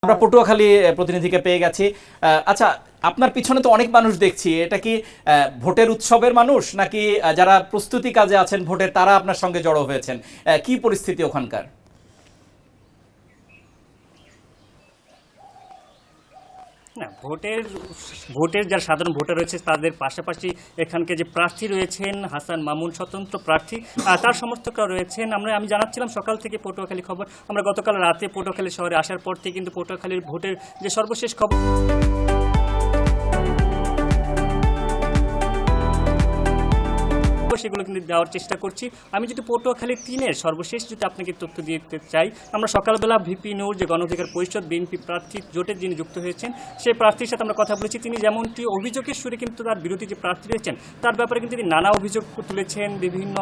আমরা পটুয়াখালী প্রতিনিধিকে পেয়ে গেছি। আচ্ছা, আপনার পিছনে তো অনেক মানুষ দেখছি, এটা কি ভোটের উৎসবের মানুষ নাকি যারা প্রস্তুতি কাজে আছেন ভোটের তারা আপনার সঙ্গে জড়ো হয়েছেন? কি পরিস্থিতি ওখানকার? না, ভোটের যারা সাধারণ ভোটার রয়েছে তাদের পাশাপাশি এখানকে যে প্রার্থী রয়েছেন হাসান মামুন স্বতন্ত্র প্রার্থী, তার সমর্থকরা রয়েছেন। আমি জানাচ্ছিলাম সকাল থেকে পটুয়াখালী খবর, আমরা গতকাল রাতে পটুয়াখালী শহরে আসার পর থেকে কিন্তু পটুয়াখালীর ভোটের যে সর্বশেষ খবর সেগুলো কিন্তু দেওয়ার চেষ্টা করছি। আমি যদি পটুয়াখালী 3-এর সর্বশেষ যদি আপনাকে তথ্য দিতে চাই, আমরা সকালবেলা ভিপি নূর যে গণ অধিকার পরিষদ বিএনপি প্রার্থী জোটের যিনি যুক্ত হয়েছেন সেই প্রার্থীর সাথে আমরা কথা বলেছি। তিনি যেমনটি অভিযোগের সুরে কিন্তু তার বিরোধী যে প্রার্থী রয়েছেন তার ব্যাপারে কিন্তু তিনি নানা অভিযোগ তুলেছেন, বিভিন্ন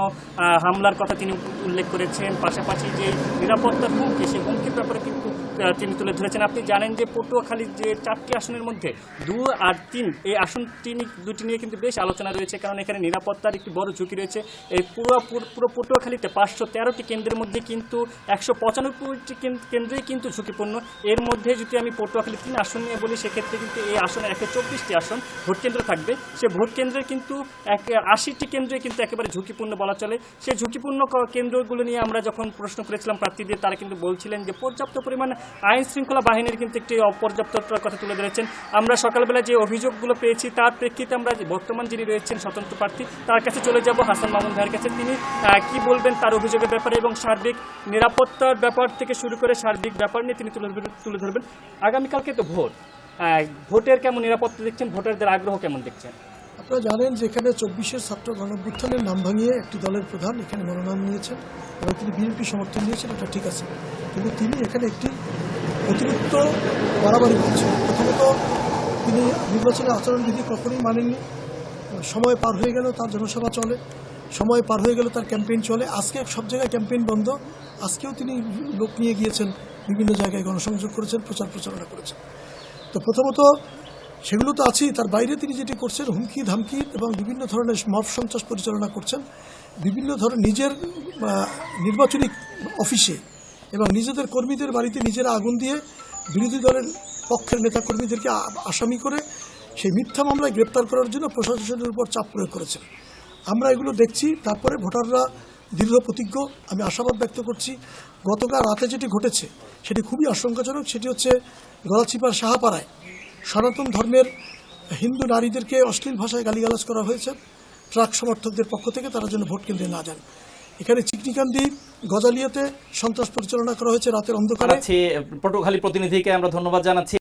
হামলার কথা তিনি উল্লেখ করেছেন, পাশাপাশি যে নিরাপত্তার হুমকি সেই হুমকির ব্যাপারে কিন্তু তিনি তুলে ধরেছেন। আপনি জানেন যে পটুয়াখালীর যে 4টি আসনের মধ্যে 2 আর 3 এই আসনটি দুটি নিয়ে কিন্তু বেশ আলোচনা রয়েছে, কারণ এখানে নিরাপত্তার একটি বড় ঝুঁকি রয়েছে। এই পুরো পটুয়াখালীতে 513টি কেন্দ্রের মধ্যে কিন্তু 195টি কেন্দ্রেই কিন্তু ঝুঁকিপূর্ণ। এর মধ্যে যদি আমি পটুয়াখালী 3 আসন নিয়ে বলি, সেক্ষেত্রে কিন্তু এই আসনে 124টি আসন ভোট কেন্দ্র থাকবে। সে ভোট কেন্দ্রের কিন্তু 80টি কেন্দ্রে কিন্তু একেবারে ঝুঁকিপূর্ণ বলা চলে। সেই ঝুঁকিপূর্ণ কেন্দ্রগুলো নিয়ে আমরা যখন প্রশ্ন করেছিলাম প্রার্থীদের, তারা কিন্তু বলছিলেন যে পর্যাপ্ত পরিমাণ আইন শৃঙ্খলা বাহিনীর কিন্তু একটি অপর্যাপ্ততার কথা তুলে ধরেছেন। আমরা সকালবেলা যে অভিযোগগুলো পেয়েছি তার প্রেক্ষিতে আমরা বর্তমান যিনি রয়েছেন স্বতন্ত্র প্রার্থী তার কাছে চলে যাব, হাসান মামুন ভাইয়ের কাছে। তিনি কি বলবেন তার অভিযোগের ব্যাপারে এবং সার্বিক নিরাপত্তার ব্যাপার থেকে শুরু করে সার্বিক ব্যাপার নিয়ে তিনি তুলে ধরবেন। আগামীকালকে তো ভোটের কেমন নিরাপত্তা দেখছেন, ভোটারদের আগ্রহ কেমন দেখছেন? আপনারা জানেন যে এখানে 24-এর ছাত্র গণঅভ্যুত্থানের নাম ভাঙিয়ে একটি দলের প্রধান এখানে মনোনয়ন নিয়েছেন এবং তিনি বিএনপি সমর্থন নিয়েছেন, এটা ঠিক আছে, কিন্তু তিনি এখানে একটি অতিরিক্ত বাড়াবাড়ি করছেন। প্রথমত তিনি নির্বাচনের আচরণবিধি কখনোই মানেননি। সময় পার হয়ে গেল তার জনসভা চলে, সময় পার হয়ে গেল তার ক্যাম্পেইন চলে। আজকে সব জায়গায় ক্যাম্পেইন বন্ধ, আজকেও তিনি লোক নিয়ে গিয়েছেন, বিভিন্ন জায়গায় গণসংযোগ করেছেন, প্রচারণা করেছেন। তো প্রথমত সেগুলো তো আছেই, তার বাইরে তিনি যেটি করছেন হুমকি ধামকি এবং বিভিন্ন ধরনের মব সন্ত্রাস পরিচালনা করছেন। বিভিন্ন ধরনের নিজের নির্বাচনী অফিসে এবং নিজেদের কর্মীদের বাড়িতে নিজেরা আগুন দিয়ে বিরোধী দলের পক্ষের নেতাকর্মীদেরকে আসামি করে সেই মিথ্যা মামলায় গ্রেপ্তার করার জন্য প্রশাসনের উপর চাপ প্রয়োগ করেছেন। আমরা এগুলো দেখছি। তারপরে ভোটাররা দৃঢ় প্রতিজ্ঞ। আমি আশাবাদ ব্যক্ত করছি গতকাল রাতে যেটি ঘটেছে সেটি খুবই আশঙ্কাজনক। সেটি হচ্ছে গলাচিপার সাহাপাড়ায় সনাতন ধর্মের হিন্দু নারীদেরকে অশ্লীল ভাষায় গালিগালাজ করা হয়েছে ট্রাক সমর্থকদের পক্ষ থেকে, তারা যেন ভোট কেন্দ্রে না যান। এখানে চিকনিকান্দি গজালিয়াতে সন্ত্রাস পরিচালনা করা হয়েছে রাতের অন্ধকারে। পটুয়াখালী প্রতিনিধিকে আমরা ধন্যবাদ জানাচ্ছি।